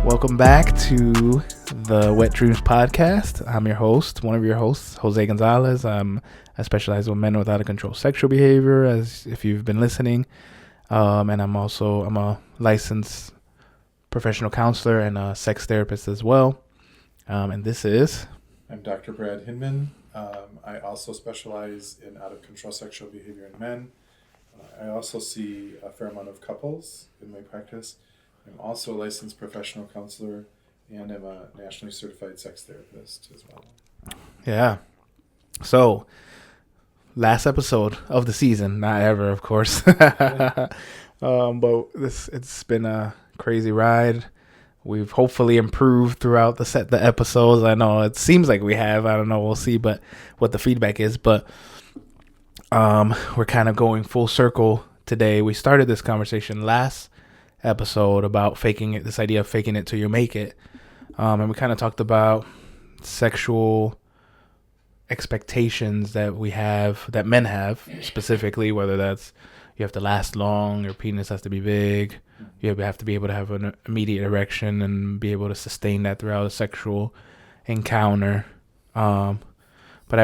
Welcome back to the Wet Dreamz Podcast. I'm your host, one of your hosts, Jose Gonzalez. I specialize with men with out of control sexual behavior, as if you've been listening. And I'm a licensed professional counselor and a sex therapist as well. And this is... I'm Dr. Brad Hinman. I also specialize in out of control sexual behavior in men. I also see a fair amount of couples in my practice. I'm also a licensed professional counselor, and I'm a nationally certified sex therapist as well. Yeah. So, last episode of the season, not ever, of course. But it's been a crazy ride. We've hopefully improved throughout the episodes. I know it seems like we have. I don't know. We'll see, but what the feedback is. But we're kind of going full circle today. We started this conversation last episode about faking it, this idea of faking it till you make it. And we kind of talked about sexual expectations that we have, that men have specifically, whether that's you have to last long, your penis has to be big, you have to be able to have an immediate erection and be able to sustain that throughout a sexual encounter. But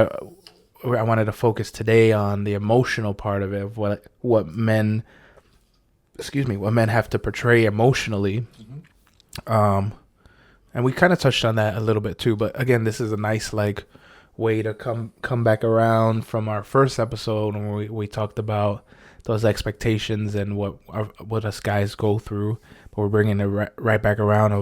I wanted to focus today on the emotional part of it, of what men have to portray emotionally. And we kind of touched on that a little bit too, but again, this is a nice way to come back around from our first episode when we talked about those expectations and what us guys go through, but we're bringing it right back around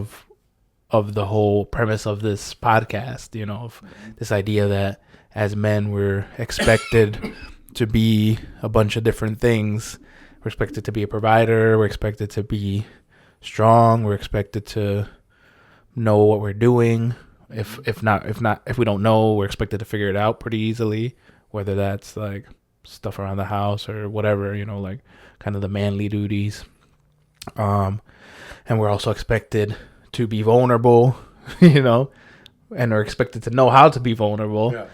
of the whole premise of this podcast, of this idea that as men we're expected to be a bunch of different things. We're expected to be a provider. We're expected to be strong. We're expected to know what we're doing. If we don't know, we're expected to figure it out pretty easily. Whether that's like stuff around the house or whatever, kind of the manly duties. And we're also expected to be vulnerable, and are expected to know how to be vulnerable. Yeah.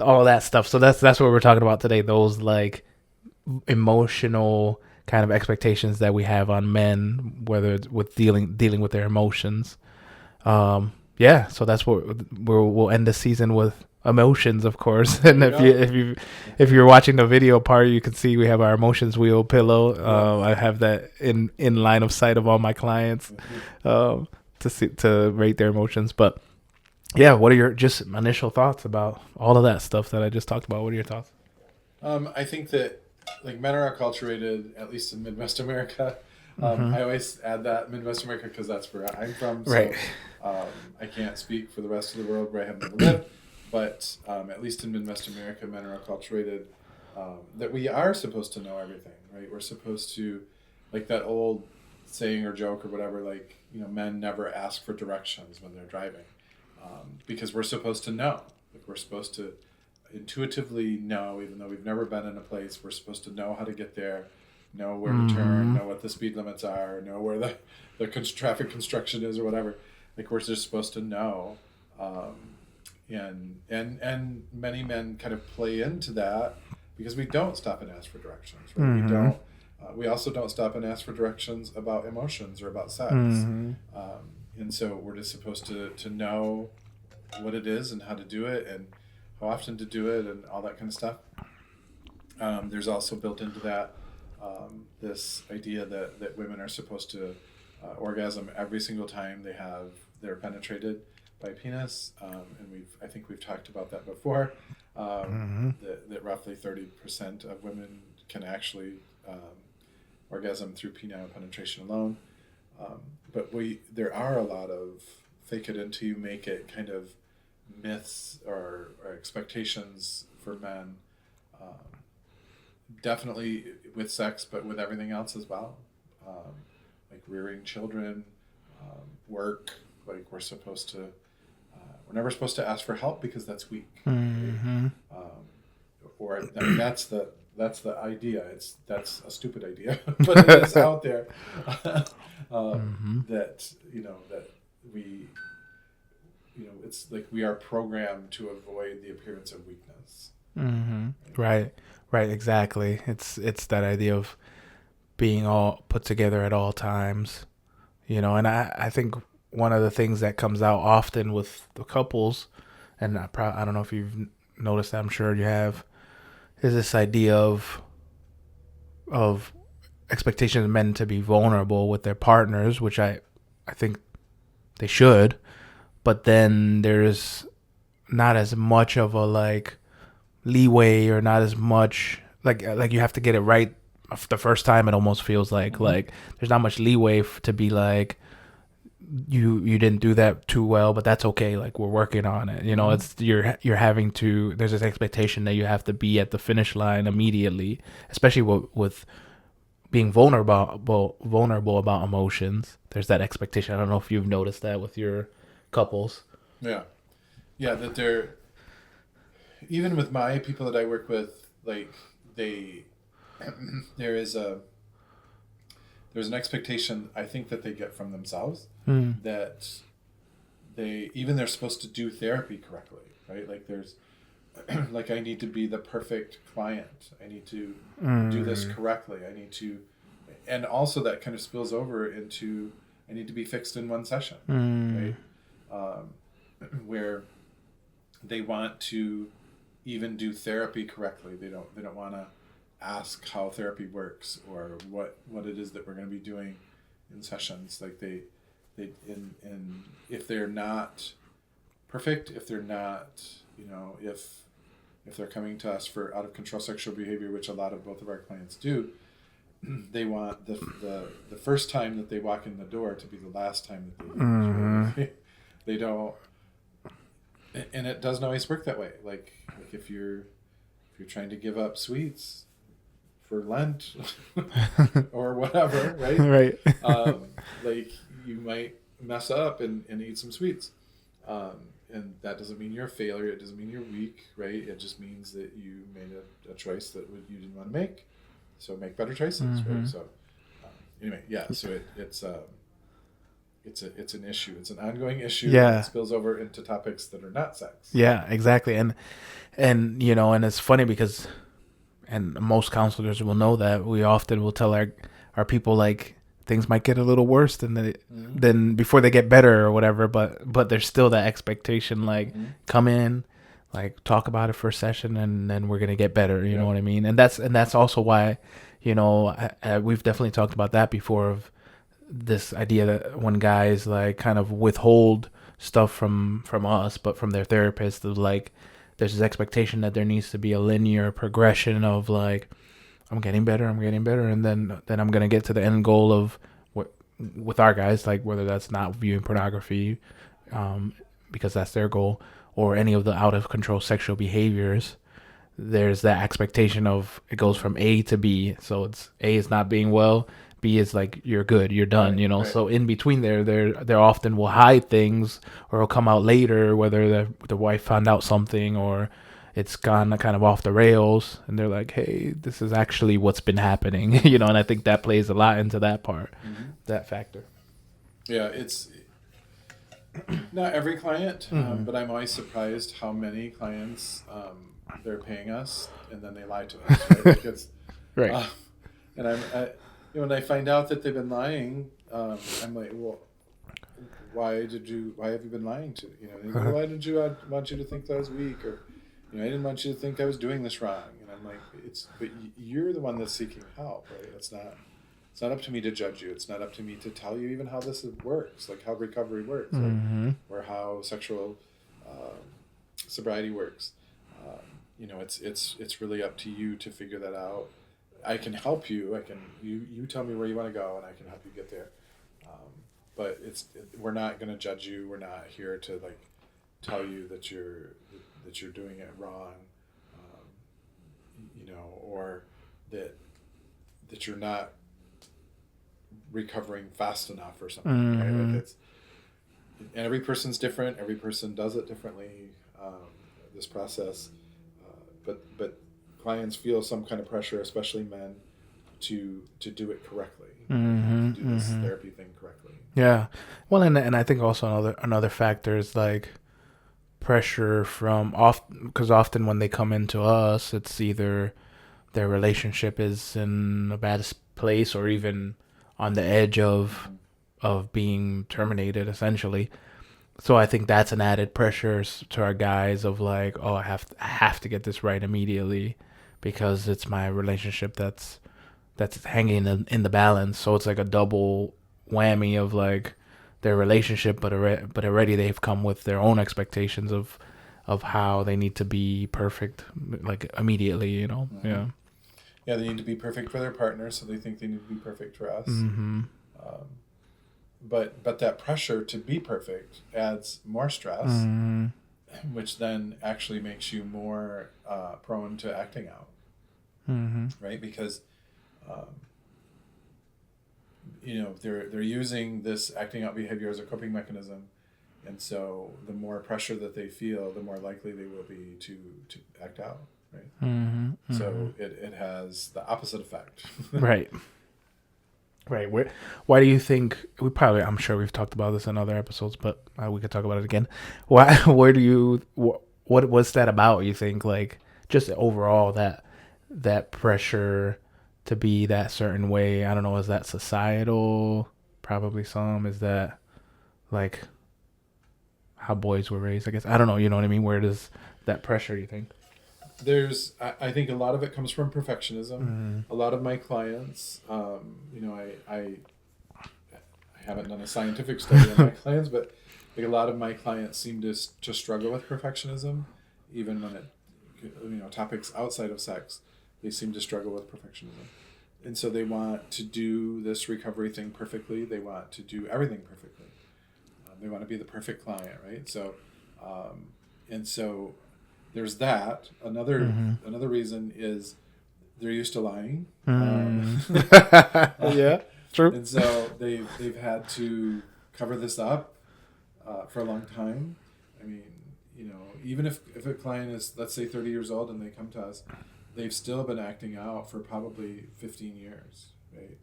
All of that stuff. So that's what we're talking about today. Those emotional kind of expectations that we have on men, whether it's with dealing with their emotions. So that's what we'll end the season with, emotions, of course. And if you're watching the video part, you can see we have our emotions wheel pillow. I have that in line of sight of all my clients to rate their emotions. But yeah, what are your just initial thoughts about all of that stuff that I just talked about? What are your thoughts? I think that men are acculturated, at least in Midwest America. I always add that Midwest America because that's where I'm from. So, right. I can't speak for the rest of the world where I have never lived, but at least in Midwest America, men are acculturated that we are supposed to know everything, right? We're supposed to, like that old saying or joke or whatever, men never ask for directions when they're driving because we're supposed to know. We're supposed to intuitively know, even though we've never been in a place. We're supposed to know how to get there, know where to turn, know what the speed limits are, know where the traffic construction is or whatever. We're just supposed to know, and many men kind of play into that because we don't stop and ask for directions, right? We also don't stop and ask for directions about emotions or about sex, and so we're just supposed to know what it is and how to do it and how often to do it and all that kind of stuff. There's also built into that this idea that women are supposed to orgasm every single time they're penetrated by a penis, and I think we've talked about that before. That roughly 30% of women can actually orgasm through penile penetration alone, but there are a lot of fake it until you make it kind of myths or expectations for men, definitely with sex, but with everything else as well, rearing children, work. We're supposed to, we're never supposed to ask for help because that's weak. Right? That's the idea. That's a stupid idea, but it is out there. That that we. It's we are programmed to avoid the appearance of weakness. Right, exactly. It's that idea of being all put together at all times, and I think one of the things that comes out often with the couples, and I don't know if you've noticed that, I'm sure you have, is this idea of expectations of men to be vulnerable with their partners, which I think they should, but then there's not as much of a like leeway, or not as much like you have to get it right the first time. It almost feels like there's not much leeway to be like, you didn't do that too well, but that's okay, like we're working on it, you know. It's you're having to, there's this expectation that you have to be at the finish line immediately, especially with being vulnerable about emotions. There's that expectation. I don't know if you've noticed that with your couples. Yeah, that they're, even with my people that I work with, like there's an expectation, I think, that they get from themselves, that they're supposed to do therapy correctly, right? Like there's like, I need to be the perfect client. I need to do this correctly. I need to, and also that kind of spills over into, I need to be fixed in one session, right? Where they want to even do therapy correctly. They don't want to ask how therapy works, or what it is that we're going to be doing in sessions. Like they and if they're not perfect, if they're not, you know, if they're coming to us for out of control sexual behavior, which a lot of both of our clients do, they want the first time that they walk in the door to be the last time that they use. Right? They don't, and it doesn't always work that way. Like if you're trying to give up sweets for Lent or whatever, right? Right. Like you might mess up and eat some sweets. And that doesn't mean you're a failure. It doesn't mean you're weak, right? It just means that you made a choice that you didn't want to make. So make better choices, right? So anyway, yeah. So it's an issue. It's an ongoing issue. Yeah. That spills over into topics that are not sex. Yeah, exactly. And you know, and it's funny because, and most counselors will know that we often will tell our people, like, things might get a little worse than before they get better or whatever, but there's still that expectation, like, come in, like, talk about it for a session, and then we're gonna get better. You know what I mean? And that's also why, you know, we've definitely talked about that before, of this idea that when guys like kind of withhold stuff from us, but from their therapist, of like, there's this expectation that there needs to be a linear progression of like, I'm getting better, and then I'm gonna get to the end goal of what with our guys, like whether that's not viewing pornography, because that's their goal, or any of the out of control sexual behaviors. There's that expectation of it goes from A to B. So it's A is not being well, B is like you're good, you're done, right, you know. Right. So in between there often will hide things, or it'll come out later, whether the wife found out something or it's gone kind of off the rails, and they're like, hey, this is actually what's been happening, you know. And I think that plays a lot into that part, that factor. Yeah, it's not every client, but I'm always surprised how many clients they're paying us and then they lie to us, right? Like it's, right. And when I find out that they've been lying, I'm like, well, why have you been lying to? You know, they go, why did you want you to think that I was weak, or, you know, I didn't want you to think I was doing this wrong. And I'm like, but you're the one that's seeking help, right? It's not up to me to judge you. It's not up to me to tell you even how this works, like how recovery works, right? Or how sexual sobriety works. You know, it's really up to you to figure that out. I can help you. You tell me where you want to go, and I can help you get there. But we're not going to judge you. We're not here to like tell you that you're doing it wrong, you know, or that you're not recovering fast enough or something. Right? Like and every person's different. Every person does it differently. This process, but clients feel some kind of pressure, especially men, to do it correctly, to do this therapy thing correctly. Yeah, well, and I think also another factor is like pressure from because often when they come into us, it's either their relationship is in a bad place or even on the edge of of being terminated essentially. So I think that's an added pressure to our guys of like, oh, I have to get this right immediately because it's my relationship that's hanging in the balance. So it's like a double whammy of like their relationship, but already they've come with their own expectations of how they need to be perfect, like immediately, you know. Mm-hmm. Yeah. Yeah, they need to be perfect for their partner, so they think they need to be perfect for us. Mm-hmm. But that pressure to be perfect adds more stress, Mm-hmm. which then actually makes you more prone to acting out, Mm-hmm. right? Because they're using this acting out behavior as a coping mechanism, and so the more pressure that they feel, the more likely they will be to act out, right? Mm-hmm. Mm-hmm. So it has the opposite effect. Right. Right. Why do you think I'm sure we've talked about this in other episodes, but we could talk about it again. What was that about, you think, like just overall that pressure to be that certain way? I don't know, is that societal? Probably some. Is that like how boys were raised, I guess? I don't know, you know what I mean? Where does that pressure, you think? I think a lot of it comes from perfectionism. Mm-hmm. A lot of my clients, I haven't done a scientific study on my clients, but like a lot of my clients seem to struggle with perfectionism, even when it, topics outside of sex, they seem to struggle with perfectionism. And so they want to do this recovery thing perfectly. They want to do everything perfectly. They want to be the perfect client, right? So, and so there's that. Another reason is they're used to lying. Yeah, true. And so they've had to cover this up for a long time. I mean, even if a client is, let's say, 30 years old and they come to us, they've still been acting out for probably 15 years, right?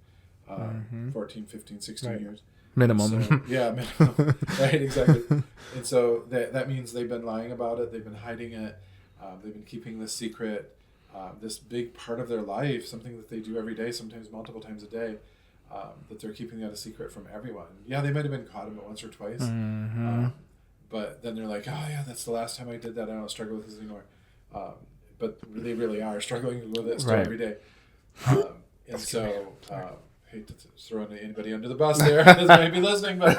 14, 15, 16 right. years. Minimum. So, yeah, minimum. Right, exactly. And so that means they've been lying about it. They've been hiding it. They've been keeping this secret. This big part of their life, something that they do every day, sometimes multiple times a day, that they're keeping that a secret from everyone. Yeah, they might have been caught in it once or twice. Mm-hmm. But then they're like, oh, yeah, that's the last time I did that. I don't struggle with this anymore. But they really are struggling with it still every day. And so... hate to throw anybody under the bus there that might be listening, but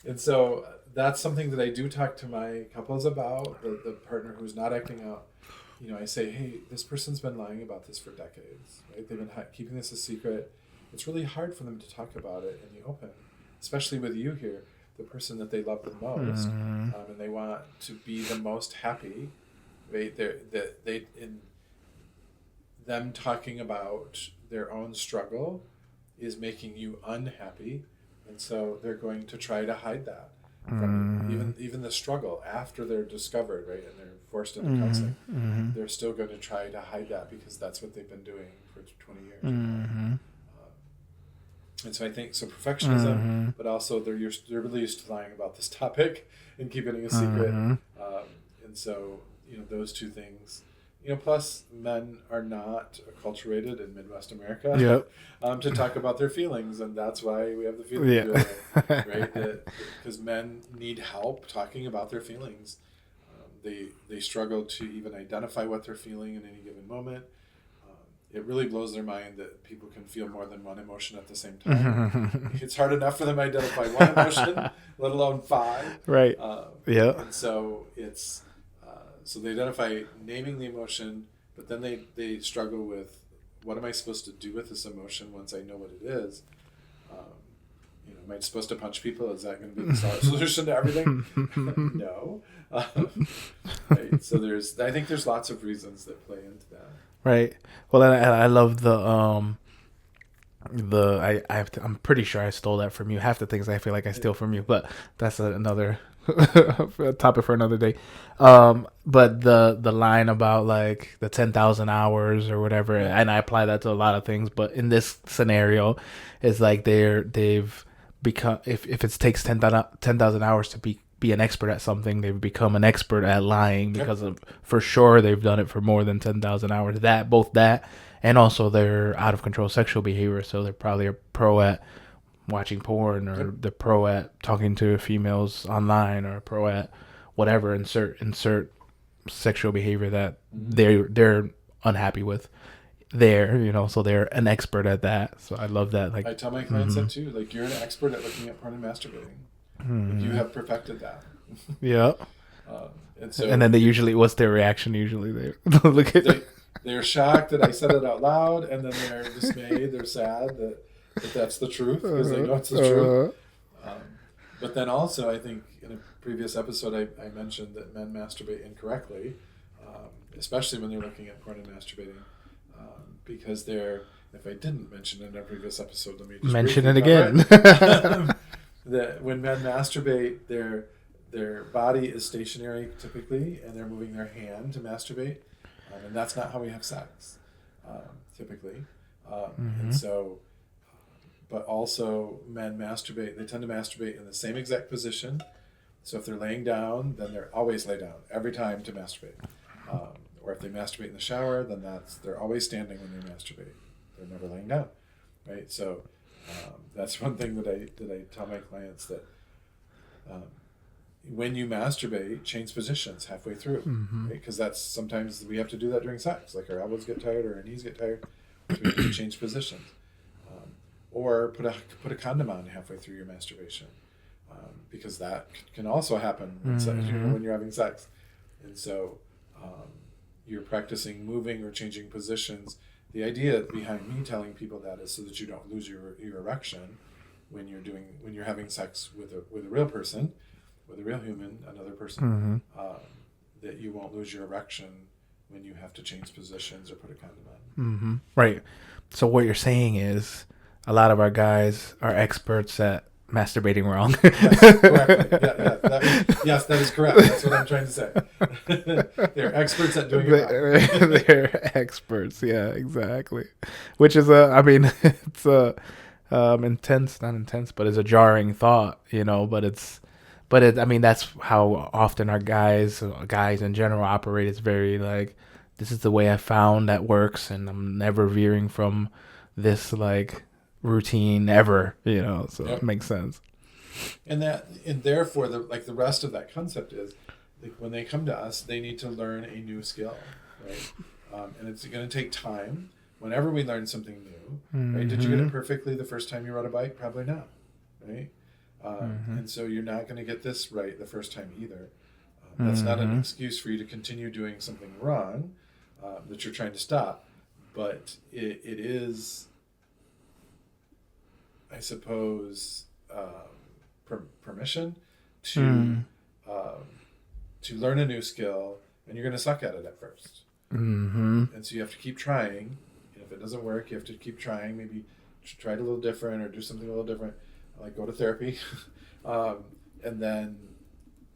and so that's something that I do talk to my couples about, the partner who's not acting out. I say, hey, this person's been lying about this for decades, right? They've been keeping this a secret. It's really hard for them to talk about it in the open, especially with you here, the person that they love the most, and they want to be the most happy, right? Them talking about their own struggle is making you unhappy, and so they're going to try to hide that from you. Even the struggle after they're discovered, right, and they're forced into counseling, they're still going to try to hide that because that's what they've been doing for 20 years. And so I think perfectionism, but also they're really used to lying about this topic and keeping it a secret, and so those two things. Plus men are not acculturated in Midwest America to talk about their feelings, and that's why we have the feeling wheel, right? Because men need help talking about their feelings. They struggle to even identify what they're feeling in any given moment. It really blows their mind that people can feel more than one emotion at the same time. It's hard enough for them to identify one emotion, let alone 5. Right. And so it's... So they identify naming the emotion, but then they struggle with, what am I supposed to do with this emotion once I know what it is? Am I supposed to punch people? Is that going to be the solution to everything? No. Right. So I think there's lots of reasons that play into that. Right. Well, I love I'm pretty sure I stole that from you. Half the things I feel like I steal from you, but that's another topic for another day. But the line about like the 10,000 hours or whatever, and I apply that to a lot of things, but in this scenario, it's like they've become, if it takes 10,000 hours to be an expert at something, they've become an expert at lying because of, for sure, they've done it for more than 10,000 hours. Both that and also their out of control sexual behavior. So they're probably a pro at watching porn, or Yep. the pro at talking to females online, or pro at whatever, insert sexual behavior that they're unhappy with. So they're an expert at that. So I love that. Like, I tell my clients that too. Like, you're an expert at looking at porn and masturbating. Like, you have perfected that. yeah. And then they usually, what's their reaction? Usually they look at they're shocked that I said it out loud, and then they're dismayed. They're sad that that's the truth, because they know it's the truth. But then also, I think in a previous episode, I mentioned that men masturbate incorrectly, especially when they're looking at porn and masturbating, because if I didn't mention it in a previous episode, let me just mention it again. That when men masturbate, their body is stationary typically, and they're moving their hand to masturbate, and that's not how we have sex, typically. And so, but also men masturbate. They tend to masturbate in the same exact position. So if they're laying down, then they're always lay down every time to masturbate. Or if they masturbate in the shower, then they're always standing when they masturbate. They're never laying down, right? So that's one thing that I tell my clients, that when you masturbate, change positions halfway through, right? Because that's sometimes we have to do that during sex. Like, our elbows get tired or our knees get tired, so we have to change positions. Or put a condom on halfway through your masturbation, because that can also happen when you're having sex. And so you're practicing moving or changing positions. The idea behind me telling people that is so that you don't lose your erection when you're having sex with a real person, with a real human, another person, that you won't lose your erection when you have to change positions or put a condom on. Right. So what you're saying is, a lot of our guys are experts at masturbating wrong. Yes, correctly. Yes, that is correct. That's what I'm trying to say. They're experts at doing it wrong. They're experts. Yeah, exactly. Which is it's intense, not intense, but it's a jarring thought, that's how often our guys in general operate. It's very like, this is the way I found that works, and I'm never veering from this, like, routine ever, so Yep. It makes sense. And therefore the rest of that concept is, like, when they come to us, they need to learn a new skill, right? And it's going to take time. Whenever we learn something new, right? Did you get it perfectly the first time you rode a bike? Probably not, right? And so you're not going to get this right the first time either. That's not an excuse for you to continue doing something wrong that you're trying to stop, but it is, I suppose, permission to learn a new skill, and you're going to suck at it at first. And so you have to keep trying. And if it doesn't work, you have to keep trying. Maybe try it a little different, or do something a little different, like go to therapy. And then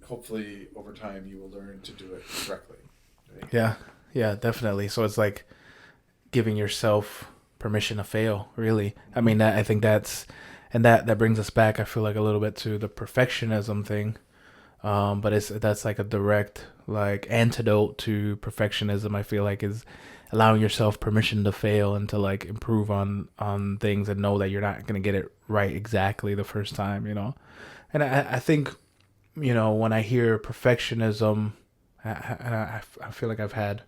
hopefully over time you will learn to do it correctly. Right? Yeah, definitely. So it's like giving yourself permission to fail, really. I mean, I think that brings us back, I feel like, a little bit to the perfectionism thing. But that's like a direct, like, antidote to perfectionism, I feel like, is allowing yourself permission to fail and to, like, improve on things, and know that you're not going to get it right exactly the first time, And I think, when I hear perfectionism, I feel like I've had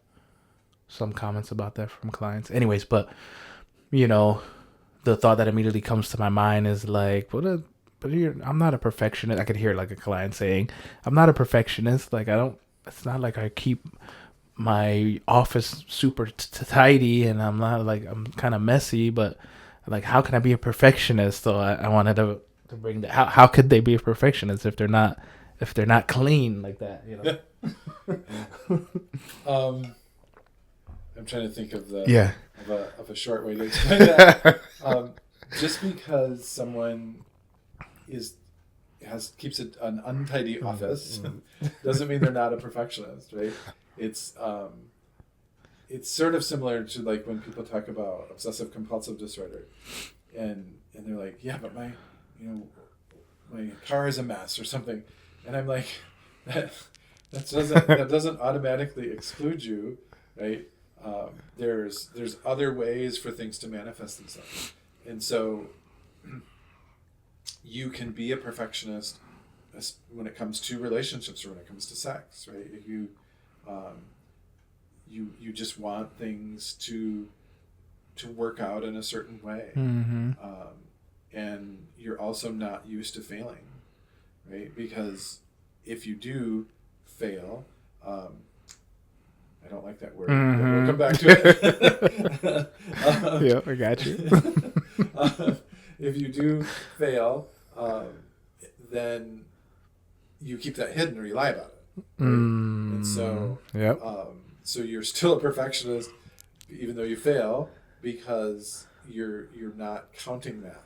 some comments about that from clients. Anyways, but, the thought that immediately comes to my mind is like, I'm not a perfectionist. I could hear, like, a client saying, I'm not a perfectionist. Like, it's not like I keep my office super tidy, and I'm not, like, I'm kind of messy, but, like, how can I be a perfectionist? So I wanted to bring that. How could they be a perfectionist if they're not clean like that, I'm trying to think of of a short way to explain that. Just because someone keeps an untidy office doesn't mean they're not a perfectionist, right? It's sort of similar to, like, when people talk about obsessive compulsive disorder, and they're like, yeah, but my car is a mess or something, and I'm like, that doesn't automatically exclude you, right? There's other ways for things to manifest themselves, and so you can be a perfectionist when it comes to relationships or when it comes to sex, right? If you you just want things to work out in a certain way, and you're also not used to failing, right? Because if you do fail, I don't like that word. We'll come back to it. Yeah, I got you. If you do fail, then you keep that hidden or you lie about it. Right? And so, so you're still a perfectionist, even though you fail, because you're not counting that.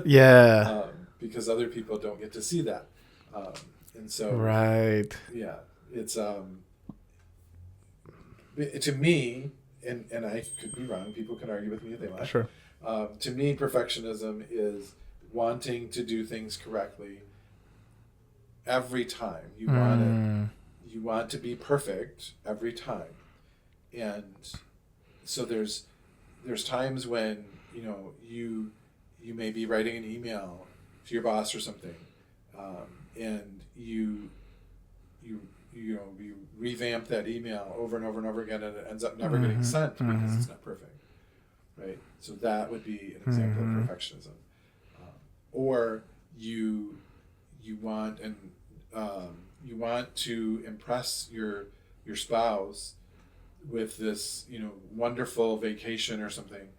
Yeah. Because other people don't get to see that. And so, right. Yeah, it's to me, and I could be wrong. People can argue with me if they want. Sure. To me, perfectionism is wanting to do things correctly every time. You want to be perfect every time, and so there's times when you may be writing an email to your boss or something, and you revamp that email over and over and over again, and it ends up never getting sent because it's not perfect, right? So that would be an example of perfectionism. Or you want to impress your spouse with this wonderful vacation or something,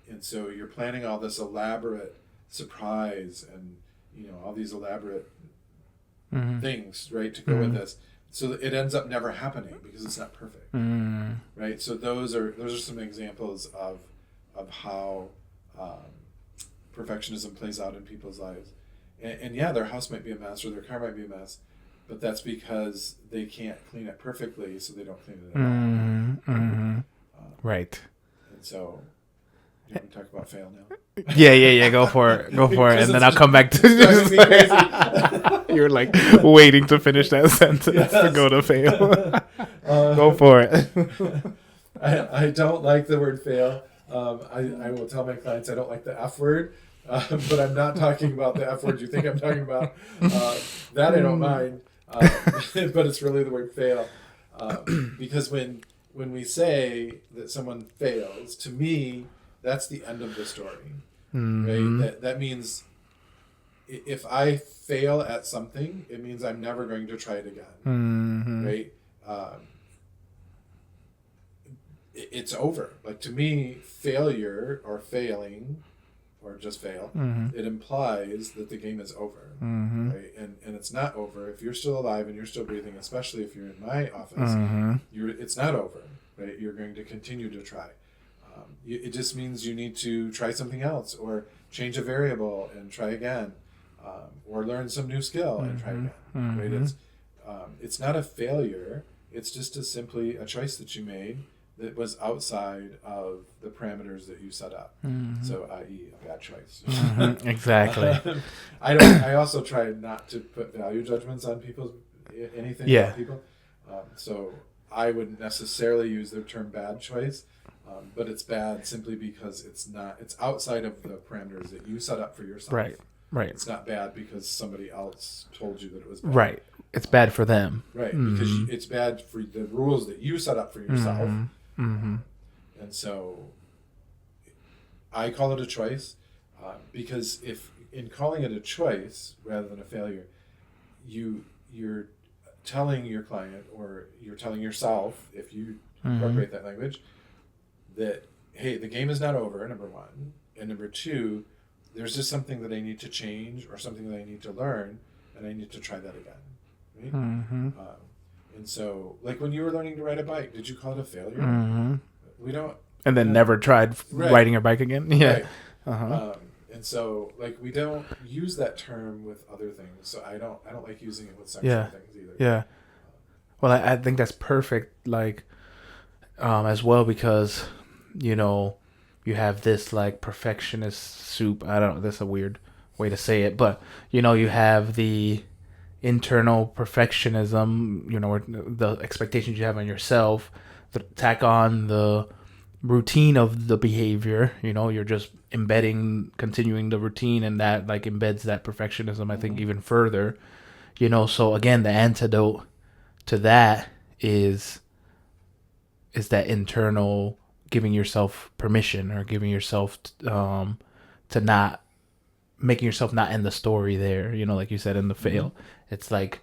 and so you're planning all this elaborate surprise and all these elaborate things, right, to go with this. So it ends up never happening because it's not perfect, right? So those are some examples of how perfectionism plays out in people's lives. And yeah, their house might be a mess or their car might be a mess, but that's because they can't clean it perfectly, so they don't clean it at all. Right. And so, you want to talk about fail now? Yeah. Go for it, and then I'll come back to. You're like waiting to finish that sentence to go to fail. Go for it. I don't like the word fail. I will tell my clients I don't like the F word, but I'm not talking about the F word you think I'm talking about. That I don't mind, but it's really the word fail, because when we say that someone fails, to me, that's the end of the story, right? That means if I fail at something, it means I'm never going to try it again, right? It's over. Like, to me, failure or failing or just fail, it implies that the game is over, right? And it's not over. If you're still alive and you're still breathing, especially if you're in my office, it's not over, right? You're going to continue to try. It just means you need to try something else or change a variable and try again, or learn some new skill and try again, right? It's not a failure. It's just simply a choice that you made that was outside of the parameters that you set up. So, i.e., a bad choice. Exactly. I also try not to put value judgments on anything about people. So I wouldn't necessarily use the term bad choice, but it's bad simply because it's outside of the parameters that you set up for yourself. Right. It's not bad because somebody else told you that it was bad. Right. It's bad for them. Right. Because it's bad for the rules that you set up for yourself. And so I call it a choice, because if in calling it a choice rather than a failure, you're telling your client, or you're telling yourself, if you incorporate that language, that, hey, the game is not over, number one, and number two, there's just something that I need to change or something that I need to learn, and I need to try that again, right? And so, like when you were learning to ride a bike, did you call it a failure? We don't. And then never tried riding a bike again? Yeah. Right. And so, like, we don't use that term with other things. So I don't like using it with sexual things either. Yeah. Well, I think that's perfect, like, as well, because, you have this, like, perfectionist soup. I don't know, that's a weird way to say it, but, you have the internal perfectionism, or the expectations you have on yourself, tack on the routine of the behavior. You're just continuing the routine, and that like embeds that perfectionism, I think, even further. So again, the antidote to that is that internal giving yourself permission, or giving yourself to not making yourself not in the story there, like you said, in the fail. It's like,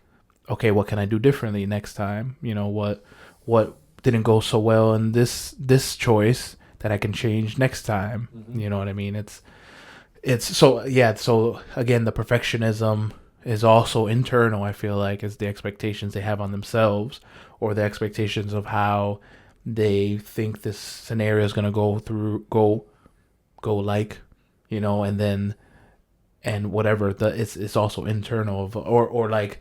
okay, what can I do differently next time? What didn't go so well in this choice that I can change next time. You know what I mean? It's so, yeah. So again, the perfectionism is also internal. I feel like is the expectations they have on themselves, or the expectations of how they think this scenario is going to go like, and whatever. It's also internal of, or like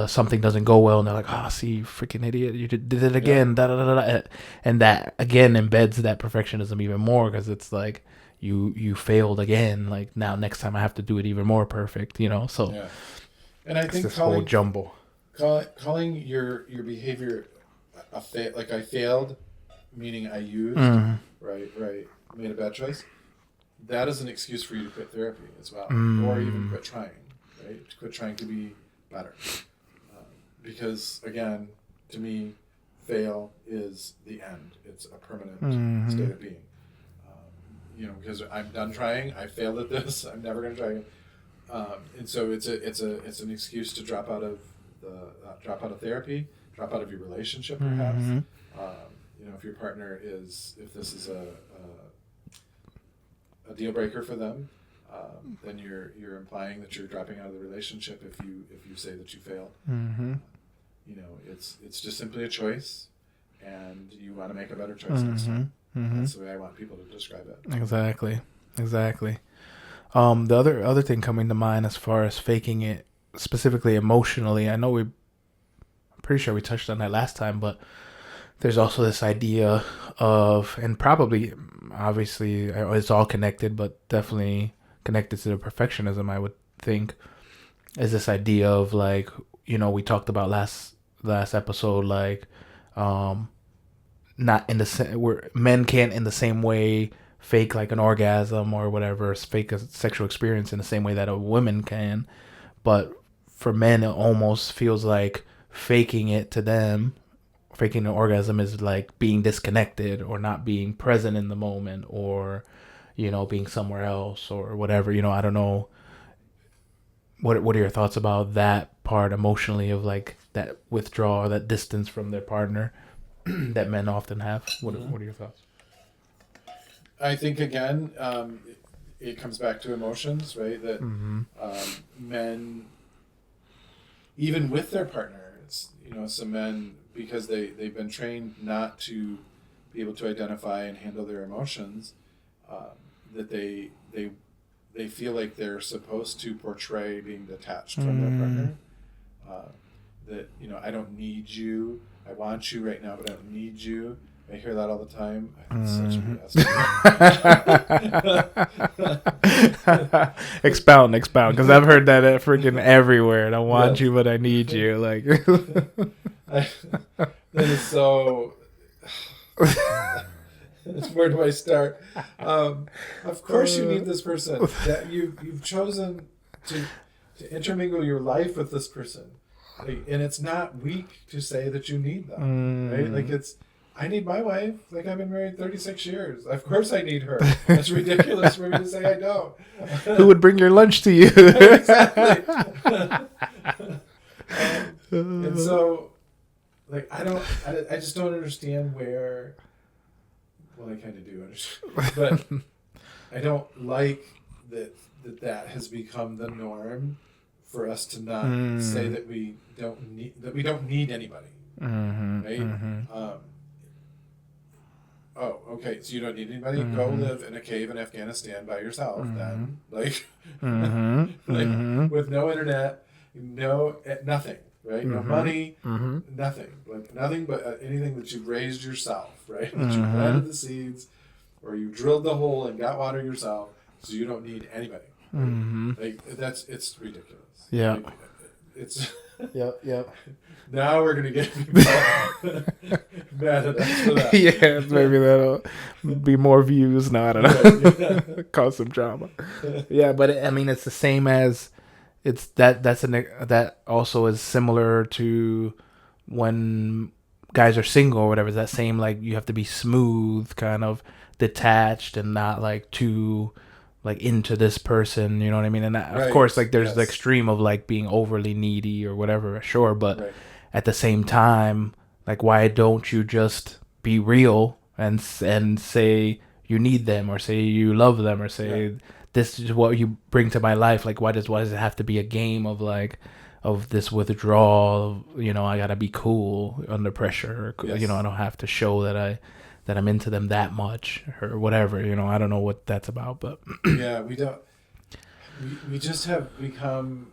something doesn't go well, and they're like, see, you freaking idiot, you did it again. Da, da, da, da. And that again embeds that perfectionism even more, because it's like you failed again, like now next time I have to do it even more perfect, so yeah. And I think this whole jumble, calling your behavior like I failed, meaning I used, right, made a bad choice, that is an excuse for you to quit therapy as well, or even quit trying, right? To quit trying to be better. Because, again, to me, fail is the end. It's a permanent state of being. Because I'm done trying. I failed at this. I'm never going to try again. And so it's an excuse to drop out of therapy, drop out of your relationship, perhaps. If your partner if this is a deal breaker for them, then you're implying that you're dropping out of the relationship if you say that you failed. It's just simply a choice, and you want to make a better choice next time. That's the way I want people to describe it. Exactly. The other thing coming to mind as far as faking it, specifically emotionally, I'm pretty sure we touched on that last time, but there's also this idea of, and probably, obviously, it's all connected, but definitely connected to the perfectionism, I would think, is this idea of like, we talked about last episode, like, not in the same, where men can't in the same way fake like an orgasm or whatever, fake a sexual experience in the same way that a woman can. But for men, it almost feels like faking it to them, faking an orgasm is like being disconnected or not being present in the moment, or, being somewhere else or whatever. I don't know. What are your thoughts about that part emotionally, of like that withdrawal, that distance from their partner that men often have? What are your thoughts? I think, again, it comes back to emotions, right? That men, even with their partners, some men, because they've been trained not to be able to identify and handle their emotions, that they feel like they're supposed to portray being detached from their partner. That, I don't need you. I want you right now, but I don't need you. I hear that all the time. I think it's such BS. Expound, because I've heard that freaking everywhere. I don't want you, but I need you. Like, that is so. Where do I start? Of course, you need this person. That you've chosen to intermingle your life with this person, and it's not weak to say that you need them, right? Like I need my wife. Like, I've been married 36 years. Of course I need her. It's ridiculous for me to say I don't. Who would bring your lunch to you? Exactly. And so, like, I just don't understand where. Well, I kind of do understand, but I don't like that has become the norm for us to not say that we don't need anybody, right? Oh, okay. So you don't need anybody. Go live in a cave in Afghanistan by yourself. Then, like, with no internet, nothing, right? No money, nothing. Like nothing but anything that you've raised yourself, right? That you planted the seeds, or you drilled the hole and got water yourself, so you don't need anybody. Right? Like it's ridiculous. Yeah, like, it's Yep. Now we're gonna get people mad at us for that. Yeah, maybe that'll be more views. No, I don't know. Yeah. Cause some drama. Yeah, but I mean, it's the same as it's that also is similar to when guys are single or whatever. It's that same like you have to be smooth, kind of detached, and not like too like into this person. You know what I mean? And that, of course, like there's the extreme of like being overly needy or whatever. Sure, but at the same time, like why don't you just be real and say you need them or say you love them or say this is what you bring to my life? Like why does it have to be a game of like of this withdrawal of, you know, I gotta be cool under pressure or, you know, I don't have to show that I'm into them that much or whatever, you know. I don't know what that's about, but yeah, we just have become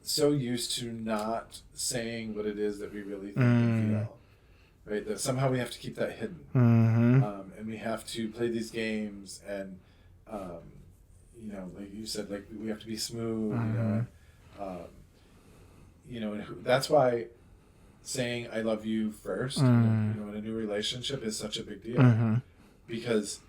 so used to not saying what it is that we really think and feel, right? That somehow we have to keep that hidden, and we have to play these games, and you know, like you said, like we have to be smooth, you know, and that's why saying I love you first, you know, in a new relationship is such a big deal, because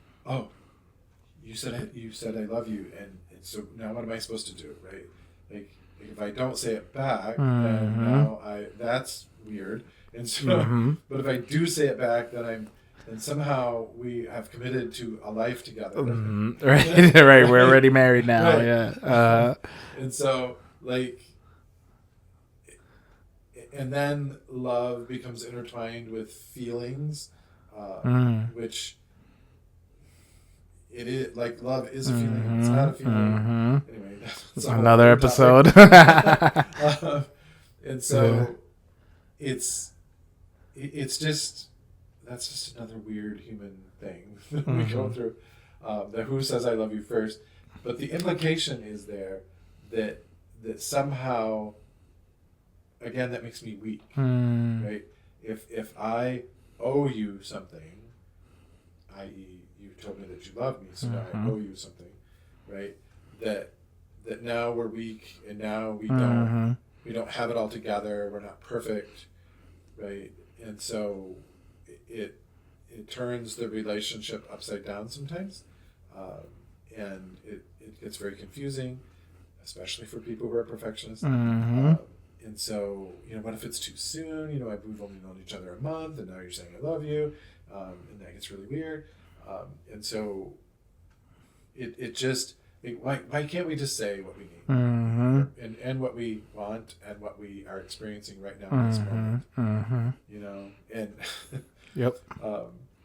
you said I love you, and so now what am I supposed to do, right? Like if I don't say it back, then now that's weird, and so but if I do say it back, then somehow we have committed to a life together, right? We're already married now, yeah. And so like. And then love becomes intertwined with feelings, which it is like love is a feeling. It's not a feeling. Anyway, that's another episode. And so it's just that's just another weird human thing that we go through. That who says I love you first, but the implication is there that somehow. Again, that makes me weak, right? If I owe you something, i.e., you told me that you love me, so now I owe you something, right? That now we're weak, and now we don't have it all together. We're not perfect, right? And so it turns the relationship upside down sometimes, and it gets very confusing, especially for people who are perfectionists. And so, you know, what if it's too soon? You know, we've only known each other a month, and now you're saying I love you, and that gets really weird. And so, it just why can't we just say what we need, and what we want, and what we are experiencing right now in this moment? You know, and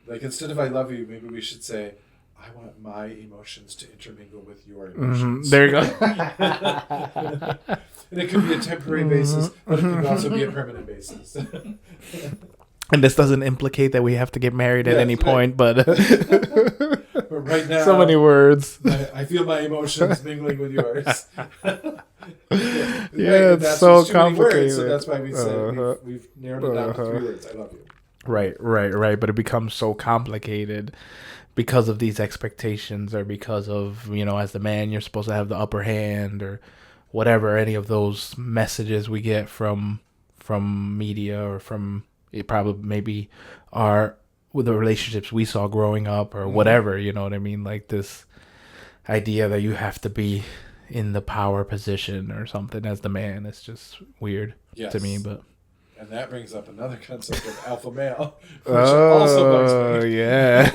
like instead of I love you, maybe we should say I want my emotions to intermingle with your emotions. There you go. And it could be a temporary basis, but it could also be a permanent basis. And this doesn't implicate that we have to get married at any point, but but right now, so many words. I feel my emotions mingling with yours. It's so complicated. Words, so that's why we say we've narrowed it down to 3 words. I love you. Right. But it becomes so complicated because of these expectations, or because of, you know, as the man, you're supposed to have the upper hand, or whatever, any of those messages we get from media, or from it probably maybe with the relationships we saw growing up, or whatever, you know what I mean? Like this idea that you have to be in the power position or something as the man. It's just weird to me, but. And that brings up another concept of alpha male, which also bugs me. Yeah.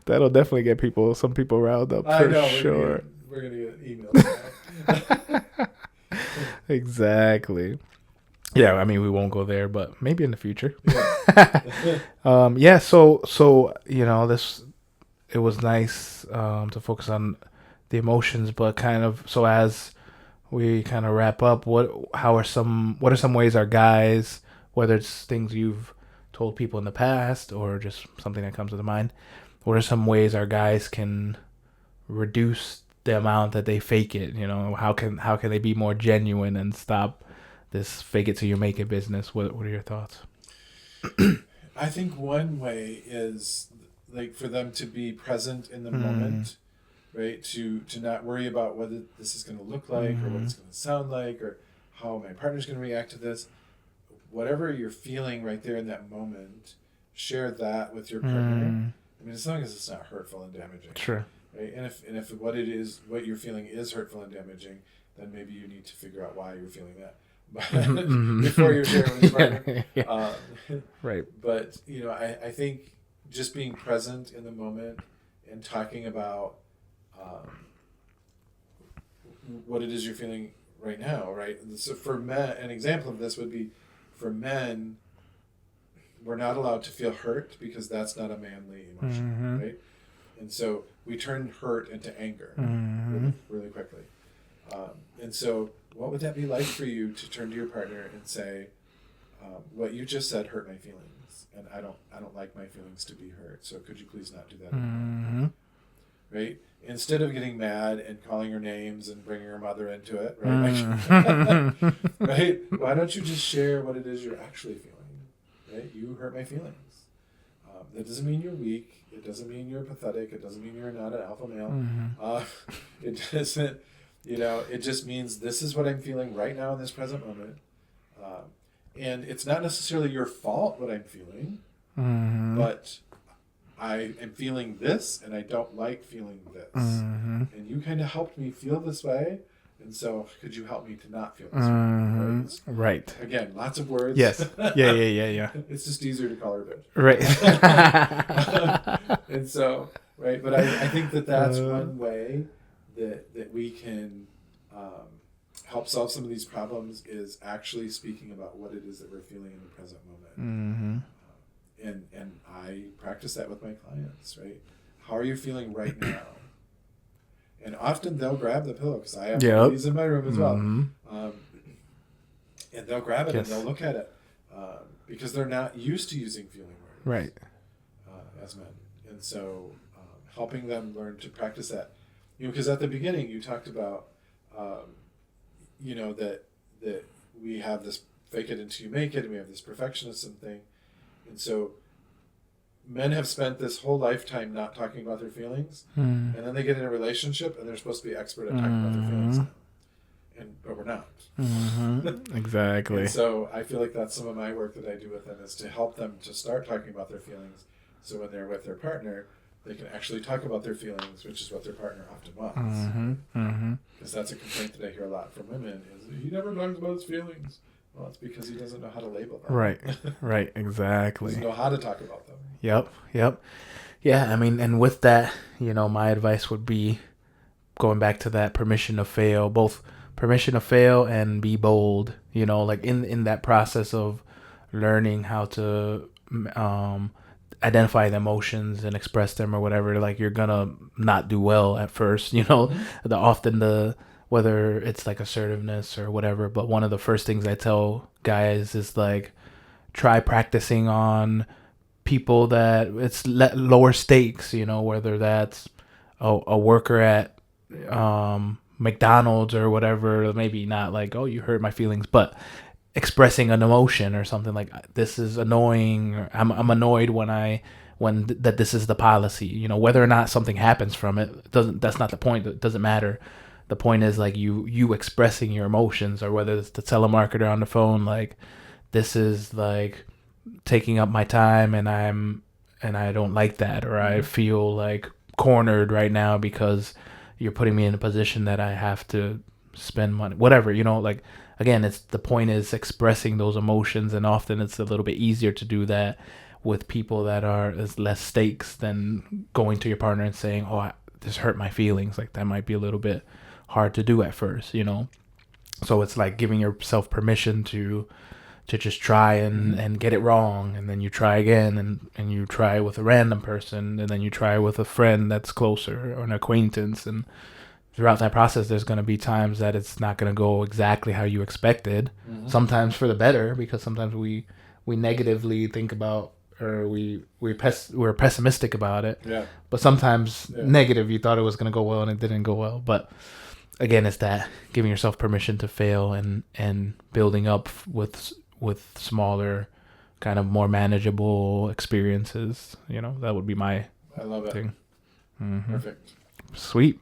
That'll definitely get some people riled up for sure. We're going to get emails. Exactly. Yeah, I mean, we won't go there, but maybe in the future. Yeah. So you know, it was nice to focus on the emotions, but kind of, so as we kind of wrap up, what are some ways our guys, whether it's things you've told people in the past or just something that comes to the mind, what are some ways our guys can reduce the amount that they fake it? You know, how can they be more genuine and stop this fake it till you make it business? What are your thoughts? I think one way is like for them to be present in the moment, right? To not worry about what this is going to look like or what it's going to sound like, or how my partner's going to react to this. Whatever you're feeling right there in that moment, share that with your partner. I mean, as long as it's not hurtful and damaging. Sure. Right? And if what you're feeling is hurtful and damaging, then maybe you need to figure out why you're feeling that before you're sharing with your partner. Yeah. Right. But, you know, I think just being present in the moment and talking about what it is you're feeling right now, right? So for men, an example of this would be, for men, we're not allowed to feel hurt because that's not a manly emotion, right? And so we turn hurt into anger really, really quickly. And so what would that be like for you to turn to your partner and say, what you just said hurt my feelings, and I don't like my feelings to be hurt, so could you please not do that anymore? Right? Instead of getting mad and calling her names and bringing her mother into it, right? Right? Why don't you just share what it is you're actually feeling? Right? You hurt my feelings. That doesn't mean you're weak. It doesn't mean you're pathetic. It doesn't mean you're not an alpha male. It doesn't, you know, it just means this is what I'm feeling right now in this present moment. And it's not necessarily your fault what I'm feeling, but I am feeling this and I don't like feeling this. And you kind of helped me feel this way. And so could you help me to not feel this way? Right. Again, lots of words. Yes. Yeah. It's just easier to call her bitch. Right. And so, right. But I think that's one way that we can help solve some of these problems, is actually speaking about what it is that we're feeling in the present moment. And I practice that with my clients, right? How are you feeling right now? And often they'll grab the pillow, because I have these in my room as well. And they'll grab it and they'll look at it because they're not used to using feeling words, right? As men. And so helping them learn to practice that. You know, because at the beginning you talked about, you know, that we have this fake it until you make it, and we have this perfectionism thing. And so men have spent this whole lifetime not talking about their feelings, and then they get in a relationship and they're supposed to be expert at talking about their feelings. But we're not. Exactly. And so I feel like that's some of my work that I do with them, is to help them to start talking about their feelings, so when they're with their partner, they can actually talk about their feelings, which is what their partner often wants. Because that's a complaint that I hear a lot from women, is he never talks about his feelings. Well, it's because he doesn't know how to label them. Right, exactly. He doesn't know how to talk about them. Yep. Yeah, I mean, and with that, you know, my advice would be going back to that permission to fail, both permission to fail and be bold, you know, like in that process of learning how to identify the emotions and express them or whatever, like you're gonna not do well at first, you know, whether it's like assertiveness or whatever. But one of the first things I tell guys is like, try practicing on people that it's lower stakes, you know, whether that's a worker at McDonald's or whatever, maybe not like, oh, you hurt my feelings, but expressing an emotion or something like, this is annoying, or I'm annoyed when this is the policy, you know, whether or not something happens from it, that's not the point. It doesn't matter. The point is like you expressing your emotions, or whether it's the telemarketer on the phone, like, this is like taking up my time and I don't like that, or I feel like cornered right now because you're putting me in a position that I have to spend money, whatever, you know, like, again, the point is expressing those emotions, and often it's a little bit easier to do that with people that are as less stakes than going to your partner and saying, oh, this hurt my feelings. Like, that might be a little bit hard to do at first, you know? So it's like giving yourself permission to just try and get it wrong, and then you try again, and you try with a random person, and then you try with a friend that's closer, or an acquaintance, and throughout that process there's going to be times that it's not going to go exactly how you expected. Sometimes for the better, because sometimes we negatively think about, or we're pessimistic about it, but sometimes negative, you thought it was going to go well and it didn't go well. But again, it's that giving yourself permission to fail, and building up with smaller, kind of more manageable experiences. You know, that would be my thing. Perfect. Sweet.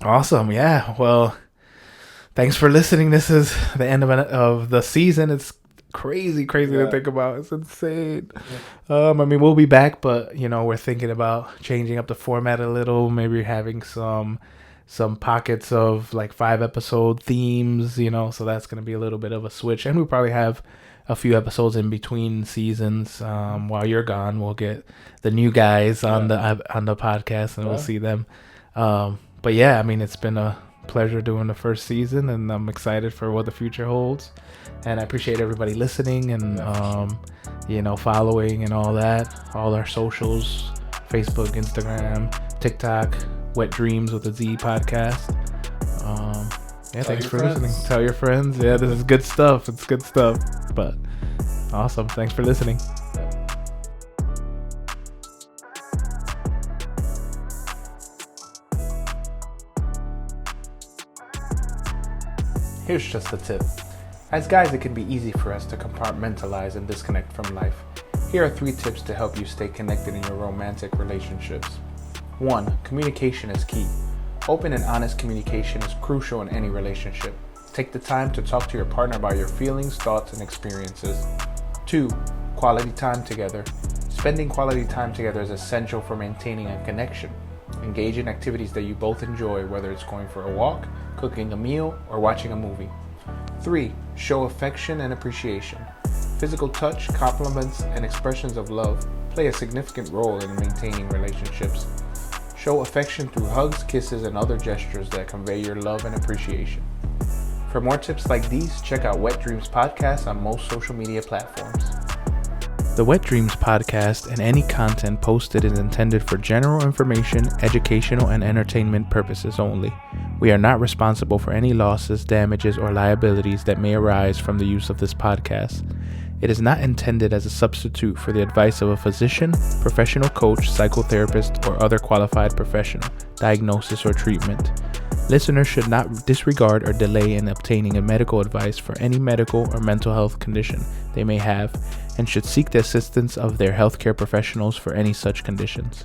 Awesome. Yeah. Well, thanks for listening. This is the end of the season. It's crazy to think about. It's insane. I mean, we'll be back, but we're thinking about changing up the format a little, maybe having some pockets of like 5-episode themes, so that's going to be a little bit of a switch. And we'll probably have a few episodes in between seasons. While you're gone, we'll get the new guys on the podcast, and we'll see them. But yeah, I mean, it's been a pleasure doing the first season, and I'm excited for what the future holds. And I appreciate everybody listening and following and all that. All our socials: Facebook, Instagram, TikTok, Wet Dreamz with a Z podcast. Thanks for listening. Tell your friends. Yeah, this is good stuff. It's good stuff. But awesome. Thanks for listening. Here's just a tip. As guys, it can be easy for us to compartmentalize and disconnect from life. Here are 3 tips to help you stay connected in your romantic relationships. 1. Communication is key. Open and honest communication is crucial in any relationship. Take the time to talk to your partner about your feelings, thoughts, and experiences. 2. Quality time together. Spending quality time together is essential for maintaining a connection. Engage in activities that you both enjoy, whether it's going for a walk, cooking a meal, or watching a movie. 3. Show affection and appreciation. Physical touch, compliments, and expressions of love play a significant role in maintaining relationships. Show affection through hugs, kisses, and other gestures that convey your love and appreciation. For more tips like these, check out Wet Dreamz Podcast on most social media platforms. The Wet Dreamz Podcast and any content posted is intended for general information, educational, and entertainment purposes only. We are not responsible for any losses, damages, or liabilities that may arise from the use of this podcast. It is not intended as a substitute for the advice of a physician, professional coach, psychotherapist, or other qualified professional, diagnosis, or treatment. Listeners should not disregard or delay in obtaining a medical advice for any medical or mental health condition they may have, and should seek the assistance of their healthcare professionals for any such conditions.